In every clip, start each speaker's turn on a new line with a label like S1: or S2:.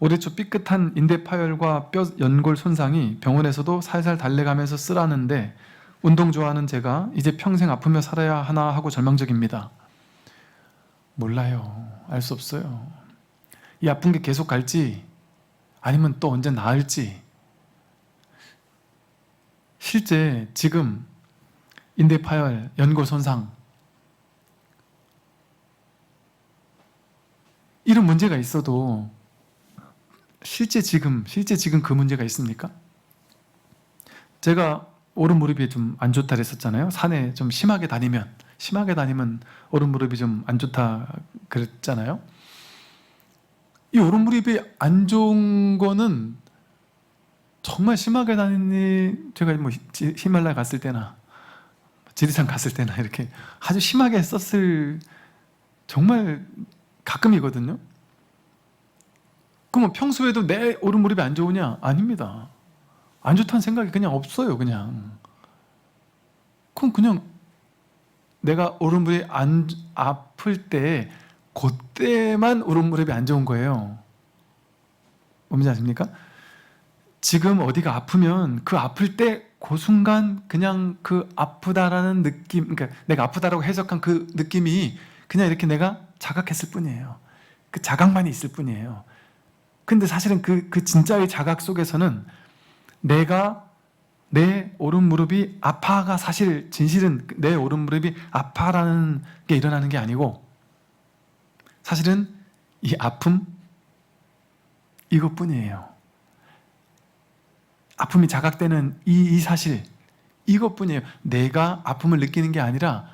S1: 올해 초 삐끗한 인대 파열과 뼈 연골 손상이 병원에서도 살살 달래가면서 쓰라는데 운동 좋아하는 제가 이제 평생 아프며 살아야 하나 하고 절망적입니다. 몰라요. 알 수 없어요. 이 아픈 게 계속 갈지 아니면 또 언제 나을지. 실제 지금 인대 파열, 연골 손상 이런 문제가 있어도 실제 지금 그 문제가 있습니까? 제가 오른 무릎이 좀 안 좋다 그랬었잖아요. 산에 좀 심하게 다니면 오른 무릎이 좀 안 좋다 그랬잖아요. 이 오른 무릎이 안 좋은 거는 정말 심하게 제가 뭐 히말라야 갔을 때나 지리산 갔을 때나 이렇게 아주 심하게 썼을 정말 가끔이거든요. 그러면 평소에도 내 오른 무릎이 안 좋으냐? 아닙니다. 안 좋다는 생각이 그냥 없어요. 그럼 그냥 내가 오른 무릎이 아플 때 그때만 오른 무릎이 안 좋은 거예요. 뭔지 아십니까? 지금 어디가 아프면 그 아플 때 그 순간 그냥 그 아프다라는 느낌, 그러니까 내가 아프다라고 해석한 그 느낌이 그냥 이렇게 내가 자각했을 뿐이에요. 그 자각만이 있을 뿐이에요. 근데 사실은 그 진짜의 자각 속에서는 내가 내 오른 무릎이 아파가 사실 진실은 내 오른 무릎이 아파라는 게 일어나는 게 아니고 사실은 이 아픔 이것뿐이에요. 아픔이 자각되는 이 사실 이것뿐이에요. 내가 아픔을 느끼는 게 아니라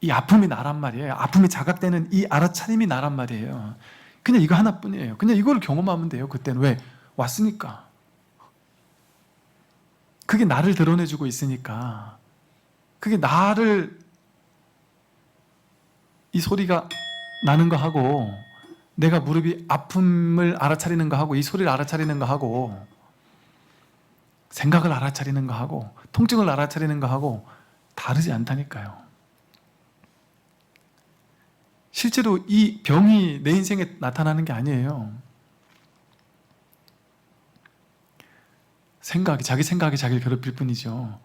S1: 이 아픔이 나란 말이에요. 아픔이 자각되는 이 알아차림이 나란 말이에요. 그냥 이거 하나뿐이에요. 그냥 이거를 경험하면 돼요. 그때는 왜? 왔으니까. 그게 나를 드러내주고 있으니까. 그게 나를 이 소리가 나는 거 하고 내가 무릎이 아픔을 알아차리는 거 하고 이 소리를 알아차리는 거 하고 생각을 알아차리는 거 하고 통증을 알아차리는 거 하고 다르지 않다니까요. 실제로 이 병이 내 인생에 나타나는 게 아니에요. 자기 생각이 자기를 괴롭힐 뿐이죠.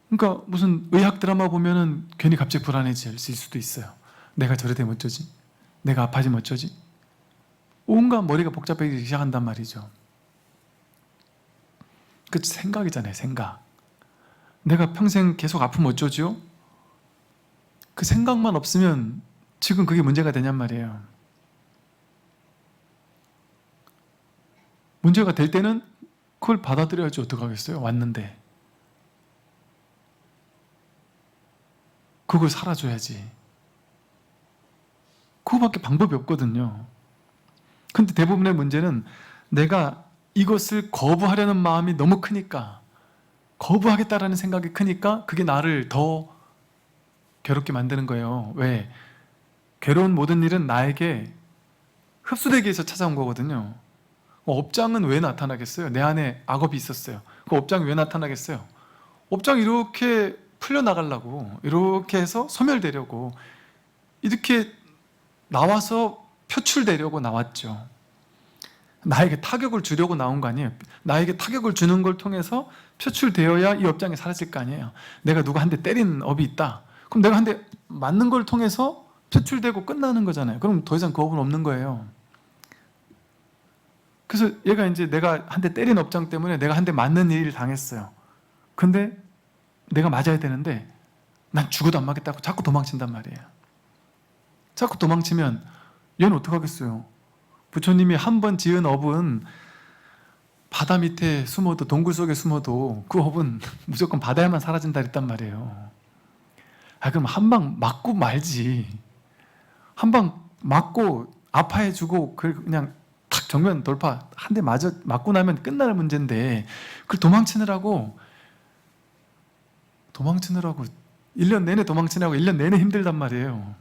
S1: 그러니까 무슨 의학 드라마 보면은 괜히 갑자기 불안해질 수도 있어요. 내가 저래 되면 어쩌지? 내가 아파지면 어쩌지? 온갖 머리가 복잡해지기 시작한단 말이죠. 그 생각이잖아요, 생각. 내가 평생 계속 아프면 어쩌죠? 그 생각만 없으면 지금 그게 문제가 되냔 말이에요. 문제가 될 때는 그걸 받아들여야지 어떡하겠어요? 왔는데. 그걸 살아줘야지. 그거밖에 방법이 없거든요. 근데 대부분의 문제는 내가 이것을 거부하려는 마음이 너무 크니까, 거부하겠다라는 생각이 크니까 그게 나를 더 괴롭게 만드는 거예요. 왜? 괴로운 모든 일은 나에게 흡수되기 위해서 찾아온 거거든요. 업장은 왜 나타나겠어요? 내 안에 악업이 있었어요. 그 업장이 왜 나타나겠어요? 업장이 이렇게 풀려나가려고, 이렇게 해서 소멸되려고, 이렇게 나와서 표출되려고 나왔죠. 나에게 타격을 주려고 나온 거 아니에요. 나에게 타격을 주는 걸 통해서 표출되어야 이 업장이 사라질 거 아니에요. 내가 누가 한 대 때린 업이 있다. 그럼 내가 한 대 맞는 걸 통해서 표출되고 끝나는 거잖아요. 그럼 더 이상 그 업은 없는 거예요. 그래서 얘가 이제 내가 한 대 때린 업장 때문에 내가 한 대 맞는 일을 당했어요. 근데 내가 맞아야 되는데 난 죽어도 안 맞겠다고 자꾸 도망친단 말이에요. 자꾸 도망치면 얘는 어떡하겠어요? 부처님이 한 번 지은 업은 바다 밑에 숨어도, 동굴 속에 숨어도 그 업은 무조건 바다에만 사라진다 그랬단 말이에요. 그럼 한 방 맞고 말지. 한 방 맞고 아파해주고 그냥 탁 정면 돌파, 한 대 맞고 나면 끝날 문제인데 그걸 도망치느라고 1년 내내 도망치느라고 1년 내내 힘들단 말이에요.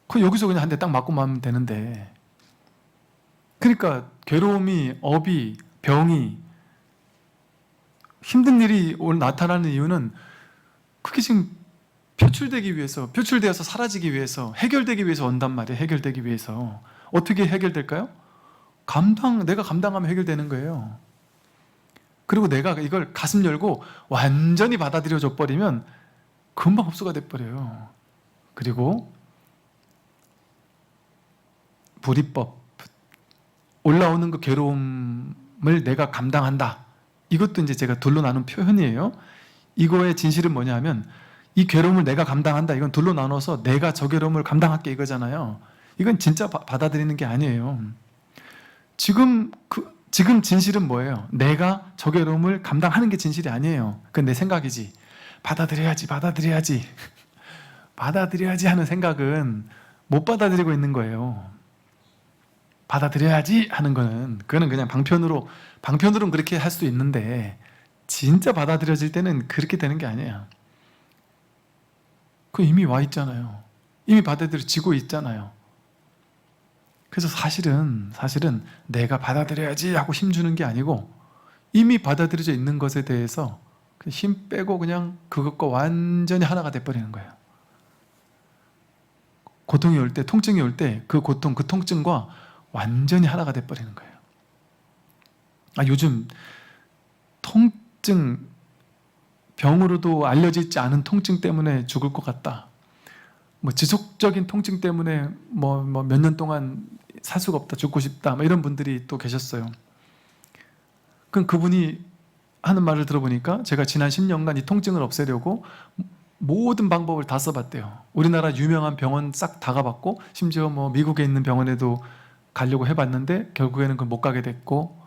S1: 그 여기서 그냥 한 대 딱 맞고 마면 되는데. 그러니까 괴로움이, 업이, 병이, 힘든 일이 나타나는 이유는 그게 지금 표출되기 위해서, 표출되어서 사라지기 위해서, 해결되기 위해서 온단 말이에요. 해결되기 위해서. 어떻게 해결될까요? 내가 감당하면 해결되는 거예요. 그리고 내가 이걸 가슴 열고 완전히 받아들여 줘 버리면 금방 흡수가 돼 버려요. 그리고 불이법, 올라오는 그 괴로움을 내가 감당한다. 이것도 이제 제가 둘로 나눈 표현이에요. 이거의 진실은 뭐냐 하면 이 괴로움을 내가 감당한다. 이건 둘로 나눠서 내가 저 괴로움을 감당할게 이거잖아요. 이건 진짜 받아들이는 게 아니에요. 지금 진실은 뭐예요? 내가 저 괴로움을 감당하는 게 진실이 아니에요. 그건 내 생각이지. 받아들여야지 받아들여야지 하는 생각은 못 받아들이고 있는 거예요. 받아들여야지 하는 거는 그거는 그냥 방편으로는 그렇게 할 수도 있는데 진짜 받아들여질 때는 그렇게 되는 게 아니에요. 그 이미 와 있잖아요. 이미 받아들여지고 있잖아요. 그래서 사실은 내가 받아들여야지 하고 힘주는 게 아니고 이미 받아들여져 있는 것에 대해서 힘 빼고 그냥 그것과 완전히 하나가 돼버리는 거예요. 고통이 올 때, 통증이 올 때 그 고통, 그 통증과 완전히 하나가 돼버리는 거예요. 요즘 통증, 병으로도 알려져 있지 않은 통증 때문에 죽을 것 같다. 지속적인 통증 때문에 몇 년 동안 살 수가 없다, 죽고 싶다, 이런 분들이 또 계셨어요. 그럼 그분이 하는 말을 들어보니까 제가 지난 10년간 이 통증을 없애려고 모든 방법을 다 써봤대요. 우리나라 유명한 병원 싹 다 가봤고 심지어 미국에 있는 병원에도 가려고 해봤는데 결국에는 못 가게 됐고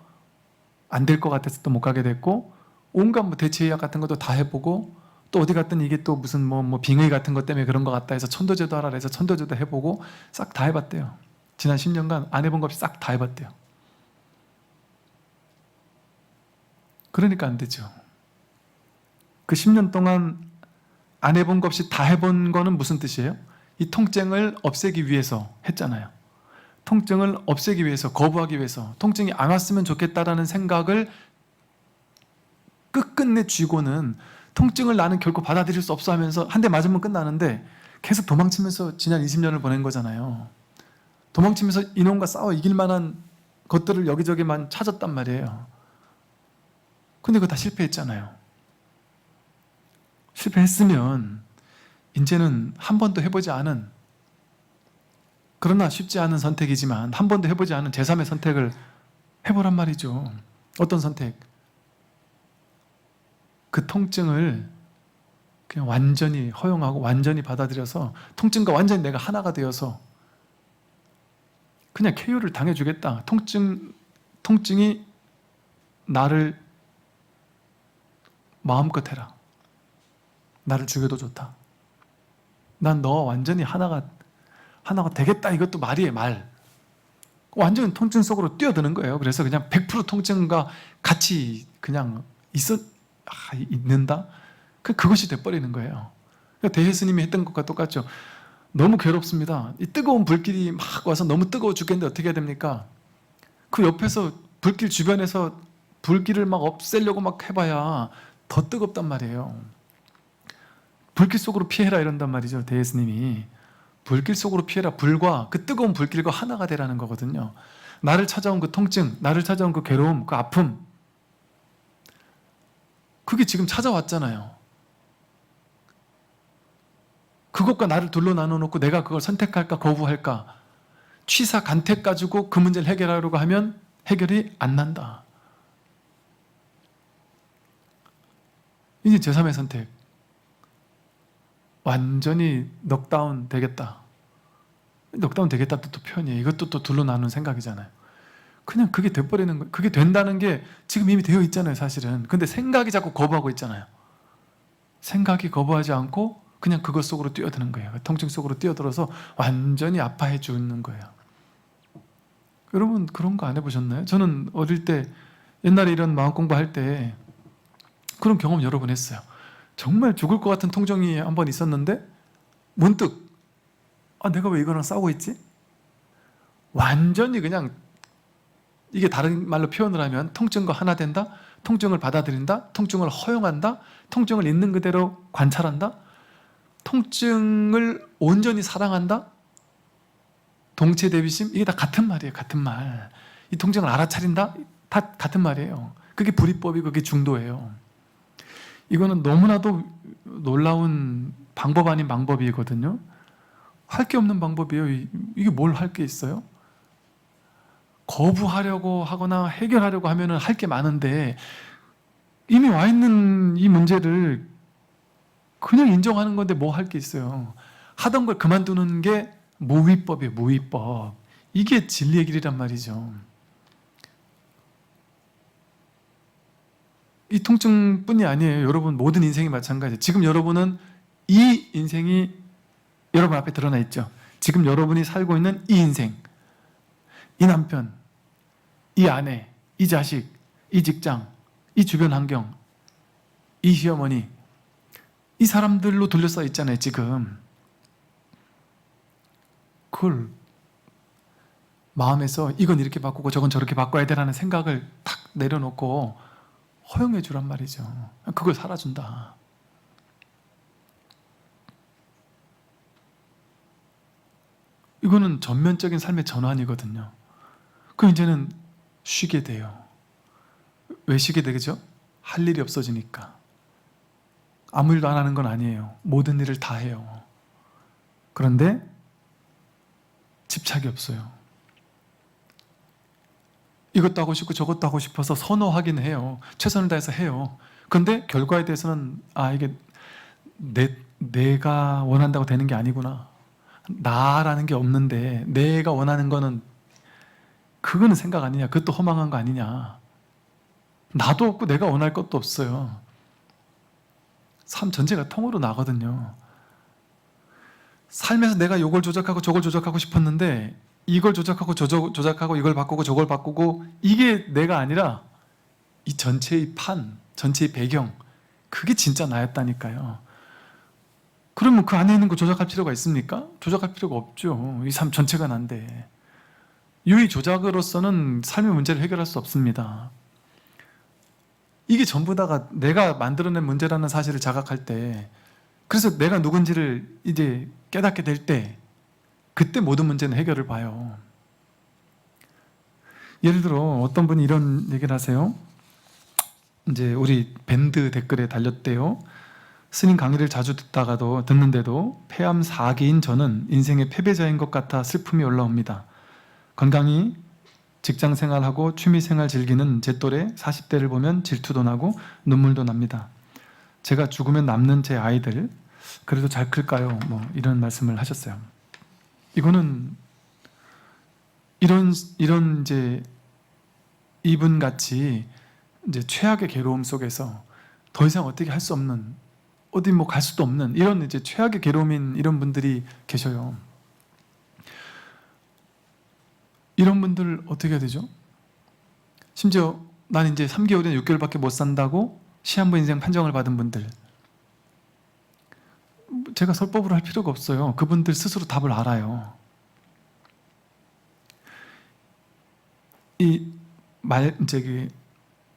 S1: 안 될 것 같아서 또 못 가게 됐고 온갖 대체의학 같은 것도 다 해보고 또 어디 갔더니 이게 또 무슨 빙의 같은 것 때문에 그런 것 같다 해서 천도제도 하라 해서 천도제도 해보고 싹 다 해봤대요. 지난 10년간 안 해본 것 없이 싹 다 해봤대요. 그러니까 안 되죠. 그 10년 동안 안 해본 것 없이 다 해본 거는 무슨 뜻이에요? 이 통증을 없애기 위해서 했잖아요. 통증을 없애기 위해서, 거부하기 위해서, 통증이 안 왔으면 좋겠다라는 생각을 끝끝내 쥐고는 통증을 나는 결코 받아들일 수 없어 하면서 한 대 맞으면 끝나는데 계속 도망치면서 지난 20년을 보낸 거잖아요. 도망치면서 이놈과 싸워 이길 만한 것들을 여기저기만 찾았단 말이에요. 근데 그거 다 실패했잖아요. 실패했으면 이제는 한 번도 해보지 않은, 그러나 쉽지 않은 선택이지만 한 번도 해보지 않은 제3의 선택을 해보란 말이죠. 어떤 선택? 그 통증을 그냥 완전히 허용하고 완전히 받아들여서 통증과 완전히 내가 하나가 되어서 그냥 KO를 당해주겠다. 통증이 나를 마음껏 해라. 나를 죽여도 좋다. 난 너와 완전히 하나가 되겠다. 이것도 말이에요, 말. 완전 통증 속으로 뛰어드는 거예요. 그래서 그냥 100% 통증과 같이 그냥 있는다? 그것이 돼버리는 거예요. 대예스님이 했던 것과 똑같죠. 너무 괴롭습니다. 이 뜨거운 불길이 막 와서 너무 뜨거워 죽겠는데 어떻게 해야 됩니까? 그 옆에서 불길 주변에서 불길을 막 없애려고 막 해봐야 더 뜨겁단 말이에요. 불길 속으로 피해라 이런단 말이죠. 대예스님이. 불길 속으로 피해라. 불과 그 뜨거운 불길과 하나가 되라는 거거든요. 나를 찾아온 그 통증, 나를 찾아온 그 괴로움, 그 아픔, 그게 지금 찾아왔잖아요. 그것과 나를 둘로 나눠놓고 내가 그걸 선택할까 거부할까 취사간택 가지고 그 문제를 해결하려고 하면 해결이 안 난다. 이제 제3의 선택. 완전히 넉다운 되겠다. 넉다운 되겠다도 또 표현이에요. 이것도 또 둘로 나눈 생각이잖아요. 그냥 그게 돼버리는 거예요. 그게 된다는 게 지금 이미 되어 있잖아요, 사실은. 근데 생각이 자꾸 거부하고 있잖아요. 생각이 거부하지 않고 그냥 그것 속으로 뛰어드는 거예요. 통증 속으로 뛰어들어서 완전히 아파해 주는 거예요. 여러분 그런 거 안 해보셨나요? 저는 어릴 때 옛날에 이런 마음 공부할 때 그런 경험 여러 번 했어요. 정말 죽을 것 같은 통증이 한 번 있었는데 문득 내가 왜 이거랑 싸우고 있지? 완전히 그냥 이게 다른 말로 표현을 하면 통증과 하나 된다? 통증을 받아들인다? 통증을 허용한다? 통증을 있는 그대로 관찰한다? 통증을 온전히 사랑한다? 동체 대비심, 이게 다 같은 말이에요. 같은 말. 이 통증을 알아차린다? 다 같은 말이에요. 그게 불이법이고 그게 중도예요. 이거는 너무나도 놀라운 방법 아닌 방법이거든요. 할 게 없는 방법이에요. 이게 뭘 할 게 있어요? 거부하려고 하거나 해결하려고 하면은 할 게 많은데 이미 와 있는 이 문제를 그냥 인정하는 건데 뭐 할 게 있어요. 하던 걸 그만두는 게 무위법이에요. 무위법. 이게 진리의 길이란 말이죠. 이 통증뿐이 아니에요. 여러분 모든 인생이 마찬가지예요. 지금 여러분은 이 인생이 여러분 앞에 드러나 있죠. 지금 여러분이 살고 있는 이 인생, 이 남편, 이 아내, 이 자식, 이 직장, 이 주변 환경, 이 시어머니, 이 사람들로 둘러싸여 있잖아요. 지금 그걸 마음에서 이건 이렇게 바꾸고 저건 저렇게 바꿔야 되라는 생각을 탁 내려놓고 허용해 주란 말이죠. 그걸 살아준다. 이거는 전면적인 삶의 전환이거든요. 그 이제는 쉬게 돼요. 왜 쉬게 되죠? 할 일이 없어지니까. 아무 일도 안 하는 건 아니에요. 모든 일을 다 해요. 그런데 집착이 없어요. 이것도 하고 싶고 저것도 하고 싶어서 선호하긴 해요. 최선을 다해서 해요. 그런데 결과에 대해서는 이게 내가 원한다고 되는 게 아니구나. 나라는 게 없는데 내가 원하는 거는 그거는 생각 아니냐. 그것도 허망한 거 아니냐. 나도 없고 내가 원할 것도 없어요. 삶 전체가 통으로 나거든요. 삶에서 내가 이걸 조작하고 저걸 조작하고 싶었는데 이걸 조작하고 저걸 조작하고 이걸 바꾸고 저걸 바꾸고 이게 내가 아니라 이 전체의 판, 전체의 배경, 그게 진짜 나였다니까요. 그러면 그 안에 있는 거 조작할 필요가 있습니까? 조작할 필요가 없죠. 이 삶 전체가 난데. 유의 조작으로서는 삶의 문제를 해결할 수 없습니다. 이게 전부 다가 내가 만들어낸 문제라는 사실을 자각할 때, 그래서 내가 누군지를 이제 깨닫게 될 때, 그때 모든 문제는 해결을 봐요. 예를 들어 어떤 분이 이런 얘기를 하세요. 이제 우리 밴드 댓글에 달렸대요. 스님 강의를 자주 듣는데도 폐암 4기인 저는 인생의 패배자인 것 같아 슬픔이 올라옵니다. 건강히 직장생활하고 취미생활 즐기는 제 또래 40대를 보면 질투도 나고 눈물도 납니다. 제가 죽으면 남는 제 아이들 그래도 잘 클까요? 뭐 이런 말씀을 하셨어요. 이거는 이런 이제 이분 같이 이제 최악의 괴로움 속에서 더 이상 어떻게 할 수 없는, 어디 뭐 갈 수도 없는 이런 이제 최악의 괴로움인 이런 분들이 계셔요. 이런 분들 어떻게 해야 되죠? 심지어 난 이제 3개월이나 6개월밖에 못 산다고 시한부 인생 판정을 받은 분들, 제가 설법으로 할 필요가 없어요. 그분들 스스로 답을 알아요.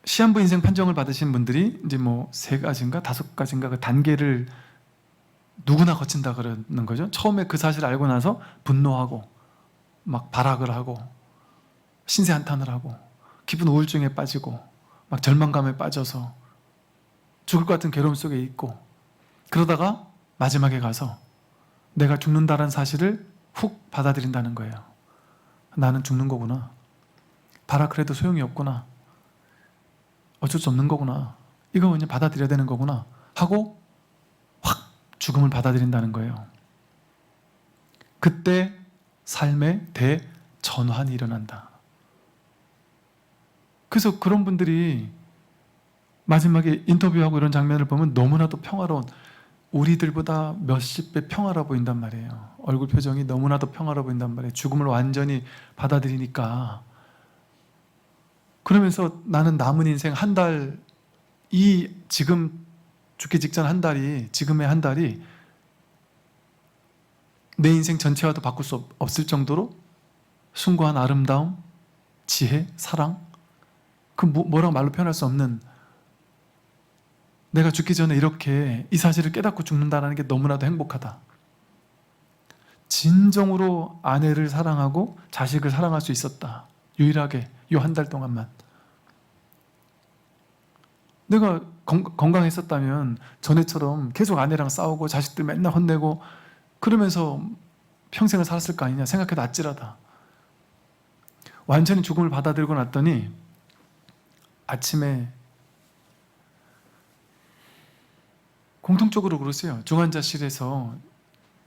S1: 시한부 인생 판정을 받으신 분들이 이제 뭐 3가지인가 5가지인가 그 단계를 누구나 거친다 그러는 거죠. 처음에 그 사실을 알고 나서 분노하고 막 발악을 하고 신세한탄을 하고 깊은 우울증에 빠지고 막 절망감에 빠져서 죽을 것 같은 괴로움 속에 있고, 그러다가 마지막에 가서 내가 죽는다는 사실을 훅 받아들인다는 거예요. 나는 죽는 거구나. 발악을 해도 소용이 없구나. 어쩔 수 없는 거구나. 이거 그냥 받아들여야 되는 거구나 하고 확 죽음을 받아들인다는 거예요. 그때 삶의 대전환이 일어난다. 그래서 그런 분들이 마지막에 인터뷰하고 이런 장면을 보면 너무나도 평화로운, 우리들보다 몇십 배 평화로워 보인단 말이에요. 얼굴 표정이 너무나도 평화로워 보인단 말이에요. 죽음을 완전히 받아들이니까. 그러면서 나는 남은 인생 한 달, 지금 죽기 직전 한 달이, 지금의 한 달이 내 인생 전체와도 바꿀 수 없을 정도로 숭고한 아름다움, 지혜, 사랑, 그 뭐라고 말로 표현할 수 없는, 내가 죽기 전에 이렇게 이 사실을 깨닫고 죽는다는 게 너무나도 행복하다. 진정으로 아내를 사랑하고 자식을 사랑할 수 있었다. 유일하게 이 한 달 동안만. 내가 건강했었다면 전에처럼 계속 아내랑 싸우고 자식들 맨날 혼내고 그러면서 평생을 살았을 거 아니냐 생각해도 아찔하다. 완전히 죽음을 받아들이고 났더니 아침에 공통적으로 그러세요. 중환자실에서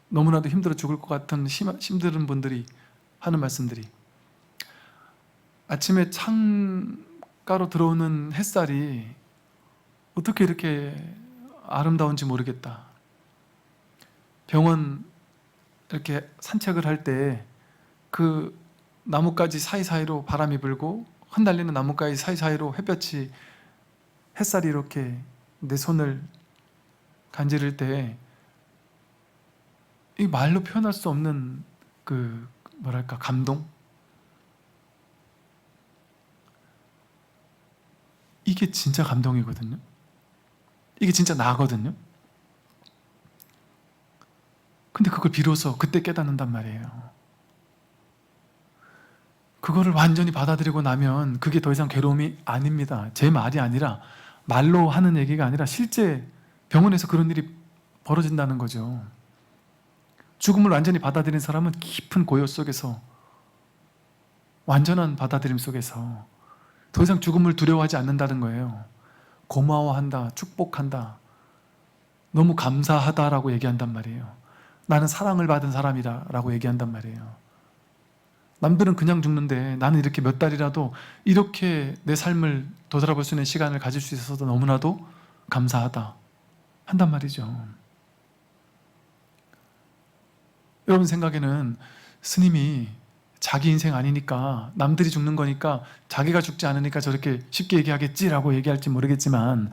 S1: 너무나도 힘들어 죽을 것 같은 힘든 분들이 하는 말씀들이, 아침에 창가로 들어오는 햇살이 어떻게 이렇게 아름다운지 모르겠다. 병원 이렇게 산책을 할 때 그 나뭇가지 사이사이로 바람이 불고 흩날리는 나뭇가지 사이사이로 햇볕이, 햇살이 이렇게 내 손을 간지를 때 이 말로 표현할 수 없는 그 뭐랄까 감동? 이게 진짜 감동이거든요. 이게 진짜 나거든요. 근데 그걸 비로소 그때 깨닫는단 말이에요. 그거를 완전히 받아들이고 나면 그게 더 이상 괴로움이 아닙니다. 제 말이 아니라, 말로 하는 얘기가 아니라 실제 병원에서 그런 일이 벌어진다는 거죠. 죽음을 완전히 받아들인 사람은 깊은 고요 속에서, 완전한 받아들임 속에서 더 이상 죽음을 두려워하지 않는다는 거예요. 고마워한다, 축복한다, 너무 감사하다라고 얘기한단 말이에요. 나는 사랑을 받은 사람이다 라고 얘기한단 말이에요. 남들은 그냥 죽는데 나는 이렇게 몇 달이라도 이렇게 내 삶을 되돌아볼 수 있는 시간을 가질 수 있어서 너무나도 감사하다 한단 말이죠. 여러분 생각에는 스님이 자기 인생 아니니까, 남들이 죽는 거니까 자기가 죽지 않으니까 저렇게 쉽게 얘기하겠지라고 얘기할지 모르겠지만,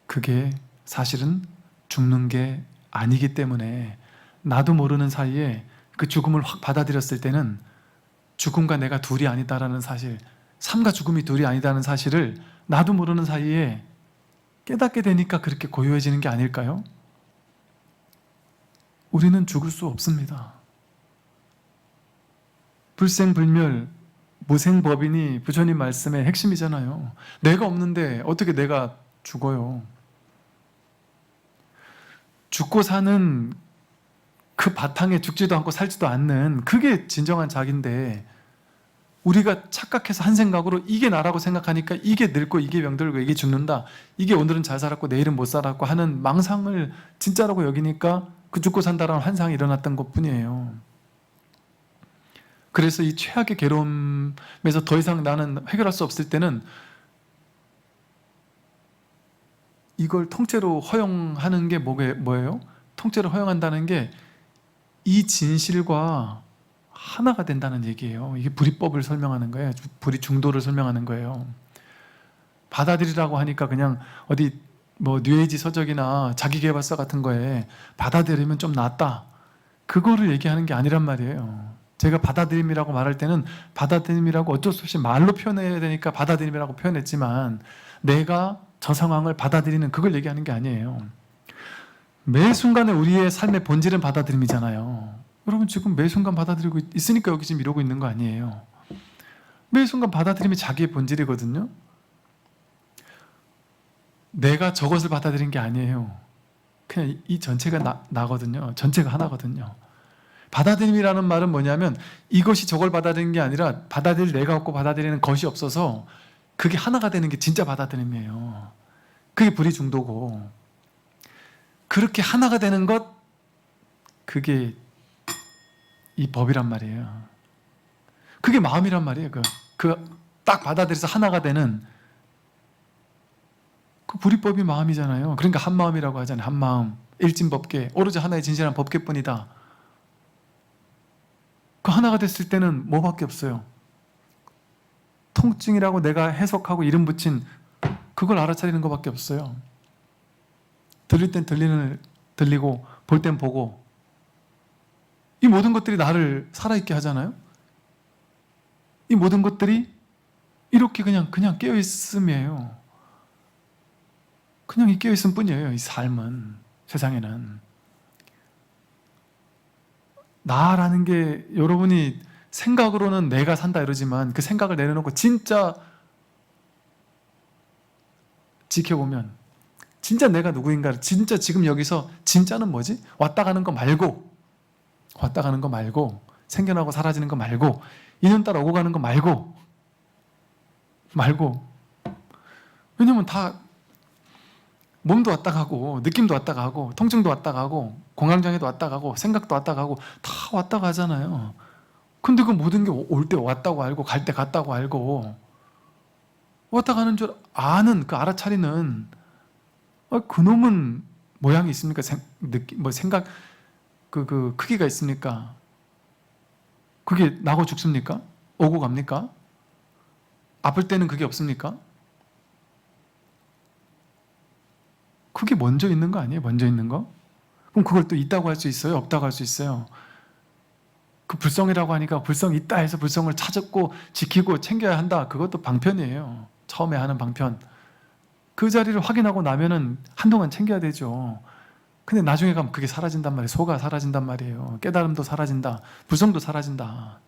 S1: 그게 사실은 죽는 게 아니기 때문에 나도 모르는 사이에 그 죽음을 확 받아들였을 때는 죽음과 내가 둘이 아니다라는 사실, 삶과 죽음이 둘이 아니다는 사실을 나도 모르는 사이에 깨닫게 되니까 그렇게 고요해지는 게 아닐까요? 우리는 죽을 수 없습니다. 불생불멸, 무생법인이 부처님 말씀의 핵심이잖아요. 내가 없는데 어떻게 내가 죽어요? 죽고 사는 그 바탕에 죽지도 않고 살지도 않는 그게 진정한 자기인데, 우리가 착각해서 한 생각으로 이게 나라고 생각하니까 이게 늙고 이게 병들고 이게 죽는다, 이게 오늘은 잘 살았고 내일은 못 살았고 하는 망상을 진짜라고 여기니까 그 죽고 산다라는 환상이 일어났던 것뿐이에요. 그래서 이 최악의 괴로움에서 더 이상 나는 해결할 수 없을 때는 이걸 통째로 허용하는 게 뭐예요? 통째로 허용한다는 게 이 진실과 하나가 된다는 얘기예요. 이게 불이법을 설명하는 거예요. 불이 중도를 설명하는 거예요. 받아들이라고 하니까 그냥 어디 뭐 뉴에이지 서적이나 자기계발서 같은 거에 받아들이면 좀 낫다, 그거를 얘기하는 게 아니란 말이에요. 제가 받아들임이라고 말할 때는 받아들임이라고 어쩔 수 없이 말로 표현해야 되니까 받아들임이라고 표현했지만, 내가 저 상황을 받아들이는 그걸 얘기하는 게 아니에요. 매 순간에 우리의 삶의 본질은 받아들임이잖아요. 여러분 지금 매 순간 받아들이고 있으니까 여기 지금 이러고 있는 거 아니에요. 매 순간 받아들임이 자기의 본질이거든요. 내가 저것을 받아들인 게 아니에요. 그냥 이 전체가 나거든요. 전체가 하나거든요. 받아들임이라는 말은 뭐냐면 이것이 저걸 받아들이는 게 아니라 받아들일 내가 없고 받아들이는 것이 없어서 그게 하나가 되는 게 진짜 받아들임이에요. 그게 불이중도고, 그렇게 하나가 되는 것, 그게 이 법이란 말이에요. 그게 마음이란 말이에요. 그 딱 받아들여서 하나가 되는 그 불이법이 마음이잖아요. 그러니까 한 마음이라고 하잖아요. 한 마음, 일진법계, 오로지 하나의 진실한 법계뿐이다. 그 하나가 됐을 때는 뭐밖에 없어요? 통증이라고 내가 해석하고 이름 붙인 그걸 알아차리는 것밖에 없어요. 들릴 땐 들리고 볼 땐 보고, 이 모든 것들이 나를 살아있게 하잖아요. 이 모든 것들이 이렇게 그냥 깨어있음이에요. 그냥 이 깨어있음 뿐이에요. 이 삶은 세상에는. 나라는 게 여러분이 생각으로는 내가 산다 이러지만 그 생각을 내려놓고 진짜 지켜보면 진짜 내가 누구인가를 진짜 지금 여기서 진짜는 뭐지? 왔다 가는 거 말고 생겨나고 사라지는 거 말고 인연 따라 오고 가는 거 말고 왜냐면 다 몸도 왔다 가고 느낌도 왔다 가고 통증도 왔다 가고 공황장애도 왔다 가고 생각도 왔다 가고 다 왔다 가잖아요. 근데 그 모든 게 올 때 왔다고 알고 갈 때 갔다고 알고 왔다 가는 줄 아는 그 알아차리는 그놈은 모양이 있습니까? 생각 그 크기가 있습니까? 그게 나고 죽습니까? 오고 갑니까? 아플 때는 그게 없습니까? 그게 먼저 있는 거 아니에요? 먼저 있는 거? 그럼 그걸 또 있다고 할 수 있어요? 없다고 할 수 있어요? 그 불성이라고 하니까 불성 있다 해서 불성을 찾았고 지키고 챙겨야 한다. 그것도 방편이에요. 처음에 하는 방편. 그 자리를 확인하고 나면은 한동안 챙겨야 되죠. 근데 나중에 가면 그게 사라진단 말이에요. 소가 사라진단 말이에요. 깨달음도 사라진다. 불성도 사라진다.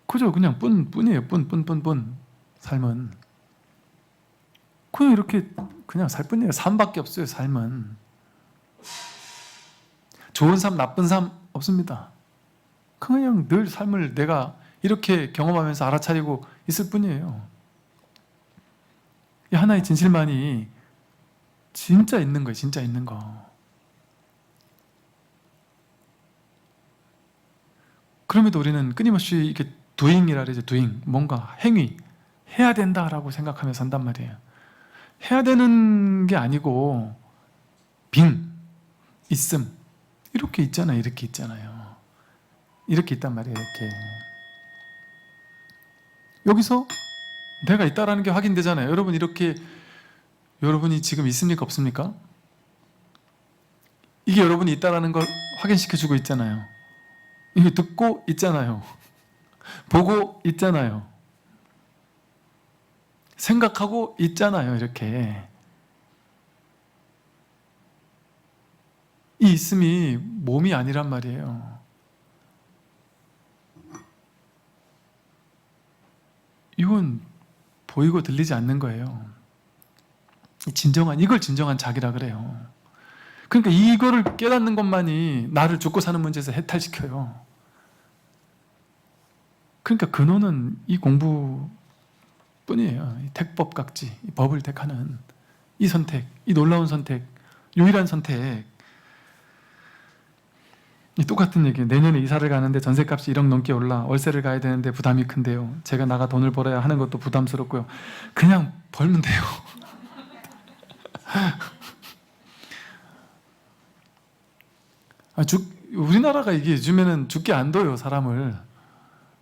S1: 그죠? 그냥 뿐이에요. 뿐. 삶은. 그냥 이렇게 그냥 살 뿐이에요. 삶밖에 없어요. 삶은. 좋은 삶, 나쁜 삶 없습니다. 그냥 늘 삶을 내가 이렇게 경험하면서 알아차리고 있을 뿐이에요. 이 하나의 진실만이 진짜 있는 거예요. 진짜 있는 거. 그럼에도 우리는 끊임없이 이렇게 doing이라 그러죠. doing. 뭔가 행위. 해야 된다라고 생각하며 산단 말이에요. 해야 되는 게 아니고 being, 있음. 이렇게 있잖아요. 이렇게 있잖아요. 이렇게 있단 말이에요. 이렇게. 여기서 내가 있다라는 게 확인되잖아요. 여러분 이렇게 여러분이 지금 있습니까? 없습니까? 이게 여러분이 있다라는 걸 확인시켜주고 있잖아요. 이거 듣고 있잖아요. 보고 있잖아요. 생각하고 있잖아요. 이렇게. 이 있음이 몸이 아니란 말이에요. 이건 보이고 들리지 않는 거예요. 이걸 진정한 자기라 그래요. 그러니까 이거를 깨닫는 것만이 나를 죽고 사는 문제에서 해탈시켜요. 그러니까 근원은 이 공부뿐이에요. 이 택법각지, 이 법을 택하는 이 선택, 이 놀라운 선택, 유일한 선택. 이 똑같은 얘기예요. 내년에 이사를 가는데 전셋값이 1억 넘게 올라 월세를 가야 되는데 부담이 큰데요. 제가 나가 돈을 벌어야 하는 것도 부담스럽고요. 그냥 벌면 돼요. 우리나라가 이게 요즘에는 죽게 안 둬요. 사람을.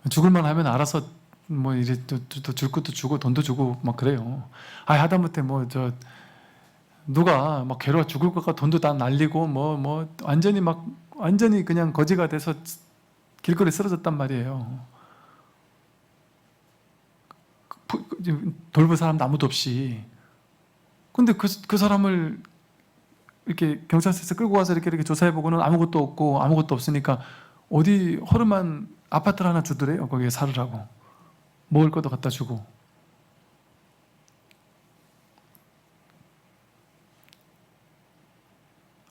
S1: 죽을만 하면 알아서 뭐 이래 또 줄 것도 주고 돈도 주고 막 그래요. 하다못해 누가 막 괴로워 죽을 것 같고 돈도 다 날리고 완전히 그냥 거지가 돼서 길거리에 쓰러졌단 말이에요. 돌볼 사람도 아무도 없이. 근데 그 사람을 이렇게 경찰서에서 끌고 가서 이렇게 조사해보고는 아무것도 없고 아무것도 없으니까 어디 허름한 아파트를 하나 주더래요. 거기에 살으라고. 먹을 것도 갖다 주고.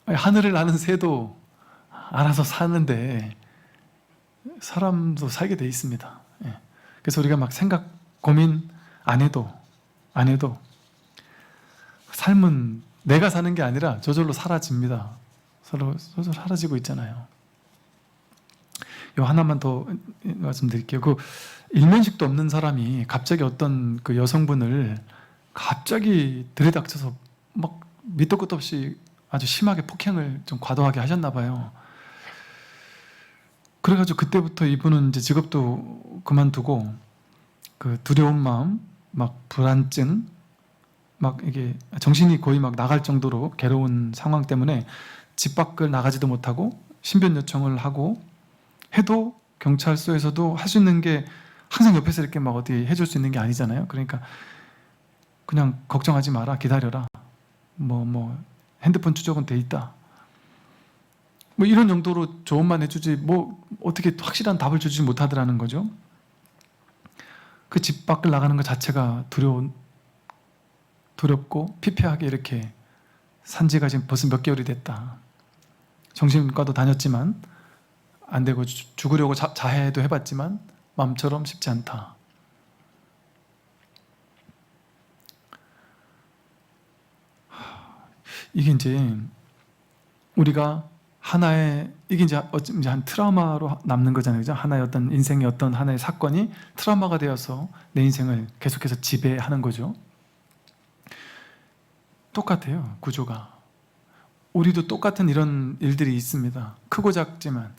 S1: 하늘을 나는 새도 알아서 사는데 사람도 살게 돼 있습니다. 그래서 우리가 막 생각, 고민 안 해도 삶은 내가 사는 게 아니라 저절로 사라집니다. 저절로 사라지고 있잖아요. 요 하나만 더 말씀드릴게요. 그 일면식도 없는 사람이 갑자기 어떤 그 여성분을 갑자기 들이닥쳐서 막 밑도 끝도 없이 아주 심하게 폭행을 좀 과도하게 하셨나 봐요. 그래가지고 그때부터 이분은 이제 직업도 그만두고 그 두려운 마음, 막 불안증, 막 이게 정신이 거의 막 나갈 정도로 괴로운 상황 때문에 집 밖을 나가지도 못하고 신변 요청을 하고 해도 경찰서에서도 할 수 있는 게 항상 옆에서 이렇게 막 어디 해줄 수 있는 게 아니잖아요. 그러니까 그냥 걱정하지 마라, 기다려라. 핸드폰 추적은 돼 있다. 뭐 이런 정도로 조언만 해주지 뭐 어떻게 확실한 답을 주지 못하더라는 거죠. 그 집 밖을 나가는 것 자체가 두렵고 피폐하게 이렇게 산 지가 지금 벌써 몇 개월이 됐다. 정신과도 다녔지만 안 되고 죽으려고 자해도 해봤지만 마음처럼 쉽지 않다. 이게 이제 우리가 하나의 이게 이제 한 트라우마로 남는 거잖아요. 그죠? 하나의 어떤 인생의 어떤 하나의 사건이 트라우마가 되어서 내 인생을 계속해서 지배하는 거죠. 똑같아요. 구조가. 우리도 똑같은 이런 일들이 있습니다. 크고 작지만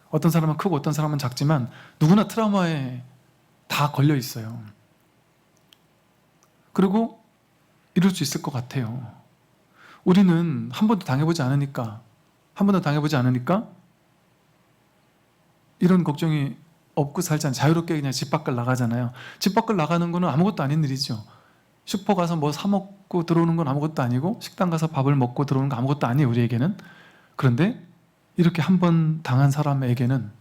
S1: 어떤 사람은 크고 어떤 사람은 작지만 누구나 트라우마에 다 걸려 있어요. 그리고 이럴 수 있을 것 같아요. 우리는 한 번도 당해보지 않으니까 이런 걱정이 없고 살잖아요. 자유롭게 그냥 집 밖을 나가잖아요. 집 밖을 나가는 거는 아무것도 아닌 일이죠. 슈퍼 가서 뭐 사 먹고 들어오는 건 아무것도 아니고 식당 가서 밥을 먹고 들어오는 건 아무것도 아니에요. 우리에게는. 그런데 이렇게 한 번 당한 사람에게는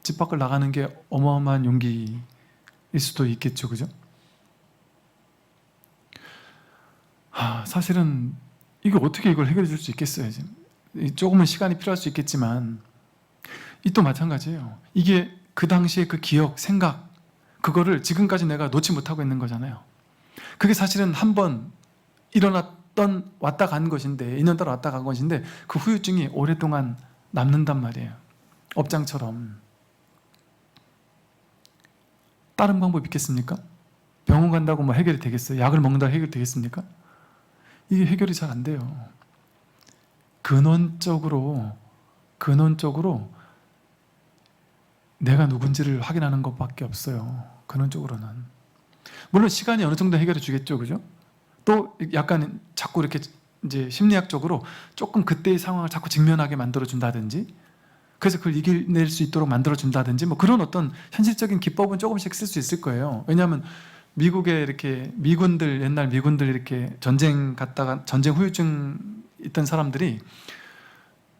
S1: 집 밖을 나가는 게 어마어마한 용기일 수도 있겠죠. 그죠? 사실은 이게 어떻게 이걸 해결해 줄 수 있겠어요. 지금. 조금은 시간이 필요할 수 있겠지만 이 또 마찬가지예요. 이게 그 당시에 그 기억, 생각 그거를 지금까지 내가 놓지 못하고 있는 거잖아요. 그게 사실은 한 번 일어났던 왔다 간 것인데 인연따라 왔다 간 것인데 그 후유증이 오랫동안 남는단 말이에요. 업장처럼. 다른 방법 있겠습니까? 병원 간다고 뭐 해결이 되겠어요? 약을 먹는다고 해결이 되겠습니까? 이게 해결이 잘 안 돼요. 근원적으로 내가 누군지를 확인하는 것밖에 없어요. 근원적으로는. 물론 시간이 어느 정도 해결해 주겠죠. 그죠? 또 약간 자꾸 이렇게 이제 심리학적으로 조금 그때의 상황을 자꾸 직면하게 만들어 준다든지 그래서 그걸 이겨낼 수 있도록 만들어 준다든지 뭐 그런 어떤 현실적인 기법은 조금씩 쓸 수 있을 거예요. 왜냐하면 미국에 이렇게 옛날 미군들 이렇게 전쟁 후유증 있던 사람들이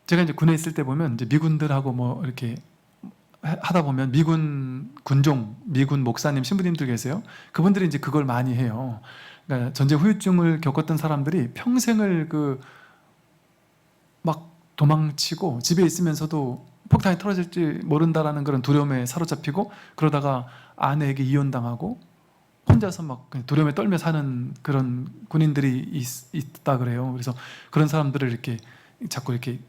S1: 제가 이제 군에 있을 때 보면 이제 미군들하고 뭐 이렇게 하다 보면 미군 군종, 미군 목사님, 신부님들 계세요. 그분들이 이제 그걸 많이 해요. 그러니까 전쟁 후유증을 겪었던 사람들이 평생을 막 도망치고 집에 있으면서도 폭탄이 떨어질지 모른다라는 그런 두려움에 사로잡히고 그러다가 아내에게 이혼당하고 혼자서 막 두려움에 떨며 사는 그런 군인들이 있다 그래요. 그래서 그런 사람들을 이렇게 자꾸 이렇게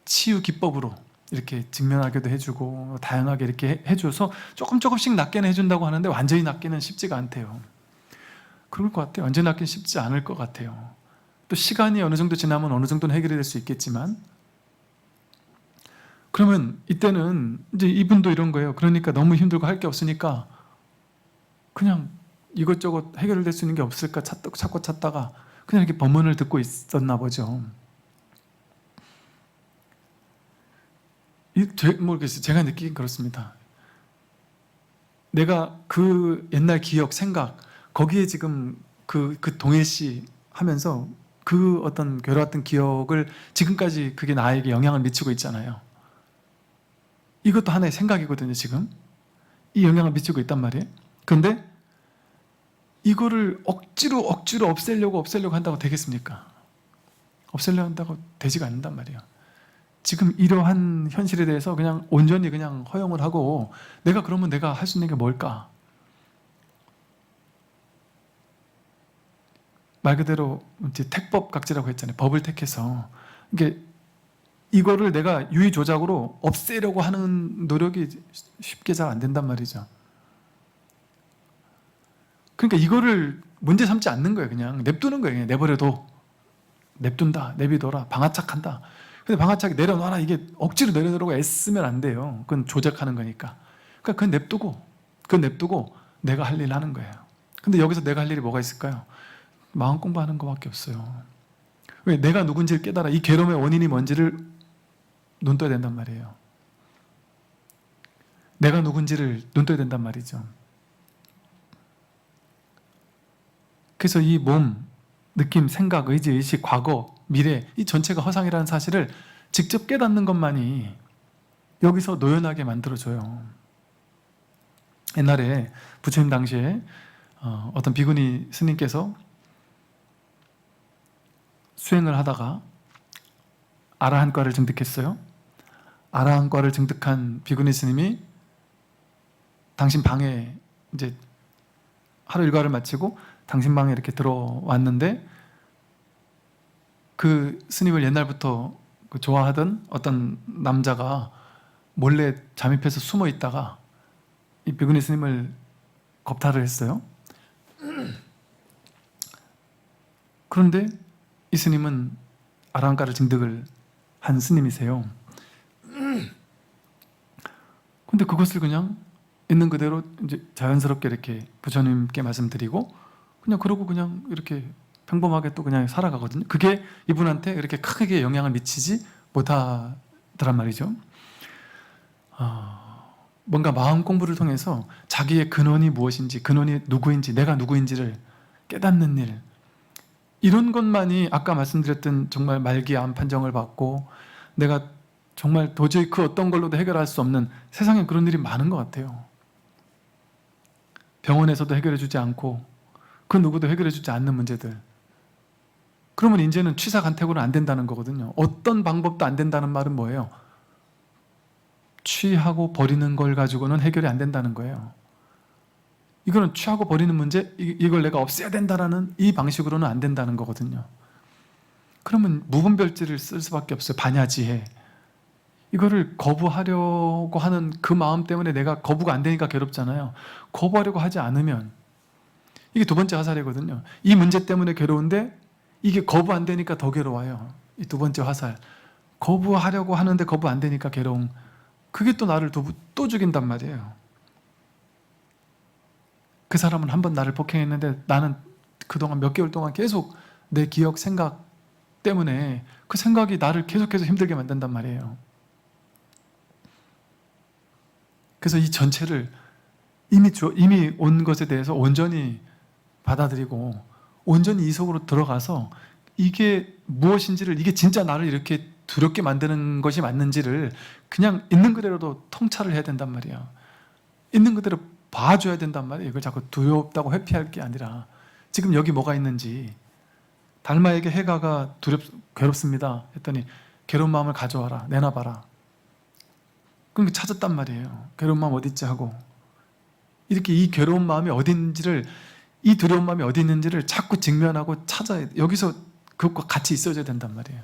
S1: 치유 기법으로 이렇게 직면하게도 해주고 다양하게 이렇게 해줘서 조금씩 낫게는 해준다고 하는데 완전히 낫기는 쉽지가 않대요. 그럴 것 같아요. 완전히 낫기는 쉽지 않을 것 같아요. 또 시간이 어느 정도 지나면 어느 정도는 해결이 될 수 있겠지만 그러면 이때는 이제 이분도 이런 거예요. 그러니까 너무 힘들고 할 게 없으니까 그냥 이것저것 해결될 수 있는 게 없을까 찾고 찾다가 그냥 이렇게 법문을 듣고 있었나 보죠. 모르겠어요. 제가 느끼긴 그렇습니다. 내가 그 옛날 기억, 생각 거기에 지금 그 동일시 하면서 그 어떤 괴로웠던 기억을 지금까지 그게 나에게 영향을 미치고 있잖아요. 이것도 하나의 생각이거든요. 지금 이 영향을 미치고 있단 말이에요. 그런데 이거를 억지로 없애려고 한다고 되겠습니까? 없애려고 한다고 되지가 않는단 말이에요. 지금 이러한 현실에 대해서 그냥 온전히 그냥 허용을 하고 그러면 내가 할 수 있는 게 뭘까? 말 그대로 이제 택법각지라고 했잖아요. 법을 택해서 이거를 내가 유의조작으로 없애려고 하는 노력이 쉽게 잘 안 된단 말이죠. 그러니까 이거를 문제 삼지 않는 거예요. 그냥 냅두는 거예요. 그냥 내버려둬. 냅둔다. 내비둬라. 방아착한다. 근데 방아착이 내려놔라. 이게 억지로 내려놓으라고 애쓰면 안 돼요. 그건 조작하는 거니까. 그러니까 그건 냅두고 내가 할 일 하는 거예요. 근데 여기서 내가 할 일이 뭐가 있을까요? 마음 공부하는 것밖에 없어요. 왜? 내가 누군지를 깨달아. 이 괴로움의 원인이 뭔지를 눈 떠야 된단 말이에요. 내가 누군지를 눈 떠야 된단 말이죠. 그래서 이 몸, 느낌, 생각, 의지, 의식, 과거, 미래 이 전체가 허상이라는 사실을 직접 깨닫는 것만이 여기서 노연하게 만들어줘요. 옛날에 부처님 당시에 어떤 비구니 스님께서 수행을 하다가 아라한과를 증득했어요. 아라한과를 증득한 비구니 스님이 당신 방에 이제 하루 일과를 마치고 당신 방에 이렇게 들어왔는데 그 스님을 옛날부터 좋아하던 어떤 남자가 몰래 잠입해서 숨어 있다가 이 비구니 스님을 겁탈을 했어요. 그런데 이 스님은 아라한과를 증득을 한 스님이세요. 근데 그것을 그냥 있는 그대로 이제 자연스럽게 이렇게 부처님께 말씀드리고 그냥 그러고 그냥 이렇게 평범하게 또 그냥 살아가거든요. 그게 이분한테 이렇게 크게 영향을 미치지 못하더란 말이죠. 뭔가 마음 공부를 통해서 자기의 근원이 무엇인지, 근원이 누구인지, 내가 누구인지를 깨닫는 일, 이런 것만이 아까 말씀드렸던 정말 말기암 판정을 받고 내가 정말 도저히 그 어떤 걸로도 해결할 수 없는, 세상에 그런 일이 많은 것 같아요. 병원에서도 해결해 주지 않고 그 누구도 해결해 주지 않는 문제들. 그러면 이제는 취사간택으로는 안 된다는 거거든요. 어떤 방법도 안 된다는 말은 뭐예요? 취하고 버리는 걸 가지고는 해결이 안 된다는 거예요. 이거는 취하고 버리는 문제, 이걸 내가 없애야 된다라는 이 방식으로는 안 된다는 거거든요. 그러면 무분별지를 쓸 수밖에 없어요. 반야지혜. 이거를 거부하려고 하는 그 마음 때문에 내가 거부가 안 되니까 괴롭잖아요. 거부하려고 하지 않으면, 이게 두 번째 화살이거든요. 이 문제 때문에 괴로운데 이게 거부 안 되니까 더 괴로워요. 이 두 번째 화살. 거부하려고 하는데 거부 안 되니까 괴로움. 그게 또 나를 또 죽인단 말이에요. 그 사람은 한 번 나를 폭행했는데 나는 그동안 몇 개월 동안 계속 내 기억, 생각 때문에 그 생각이 나를 계속해서 힘들게 만든단 말이에요. 그래서 이 전체를 이미 온 것에 대해서 온전히 받아들이고 온전히 이 속으로 들어가서 이게 무엇인지를, 이게 진짜 나를 이렇게 두렵게 만드는 것이 맞는지를 그냥 있는 그대로도 통찰을 해야 된단 말이에요. 있는 그대로 봐줘야 된단 말이에요. 이걸 자꾸 두렵다고 회피할 게 아니라 지금 여기 뭐가 있는지. 달마에게 해가가 괴롭습니다 했더니 괴로운 마음을 가져와라, 내놔봐라. 그러니까 찾았단 말이에요. 괴로운 마음 어디 있지 하고, 이렇게 이 괴로운 마음이 어딘지를, 이 두려운 마음이 어디 있는지를 자꾸 직면하고 찾아야 돼. 여기서 그것과 같이 있어줘야 된단 말이에요.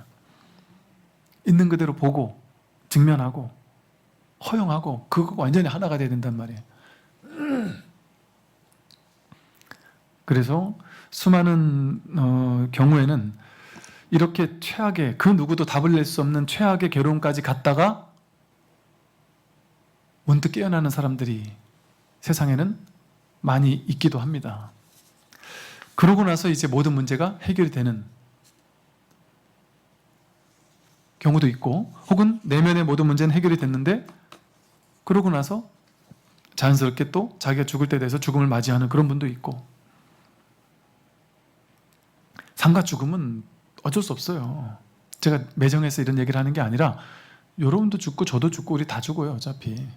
S1: 있는 그대로 보고 직면하고 허용하고 그것과 완전히 하나가 돼야 된단 말이에요. 그래서 수많은 경우에는 이렇게 최악의, 그 누구도 답을 낼 수 없는 최악의 괴로움까지 갔다가 문득 깨어나는 사람들이 세상에는 많이 있기도 합니다. 그러고 나서 이제 모든 문제가 해결이 되는 경우도 있고, 혹은 내면의 모든 문제는 해결이 됐는데 그러고 나서 자연스럽게 또 자기가 죽을 때 돼서 죽음을 맞이하는 그런 분도 있고. 삶과 죽음은 어쩔 수 없어요. 제가 매정해서 이런 얘기를 하는 게 아니라 여러분도 죽고 저도 죽고 우리 다 죽어요. 어차피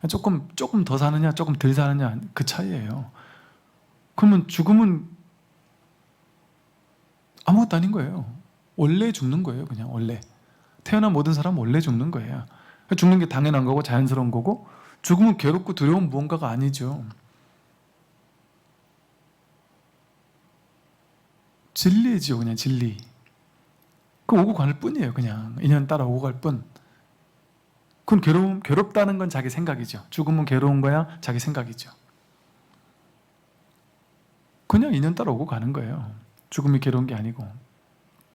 S1: 조금 더 사느냐 조금 덜 사느냐 그 차이예요. 그러면 죽음은 아무것도 아닌 거예요. 원래 죽는 거예요. 그냥 원래 태어난 모든 사람은 원래 죽는 거예요. 죽는 게 당연한 거고 자연스러운 거고, 죽음은 괴롭고 두려운 무언가가 아니죠. 진리죠. 그냥 진리. 그 오고 갈 뿐이에요. 그냥 인연 따라 오고 갈 뿐. 그건 괴롭다는 건 자기 생각이죠. 죽음은 괴로운 거야 자기 생각이죠. 그냥 인연 따라 오고 가는 거예요. 죽음이 괴로운 게 아니고.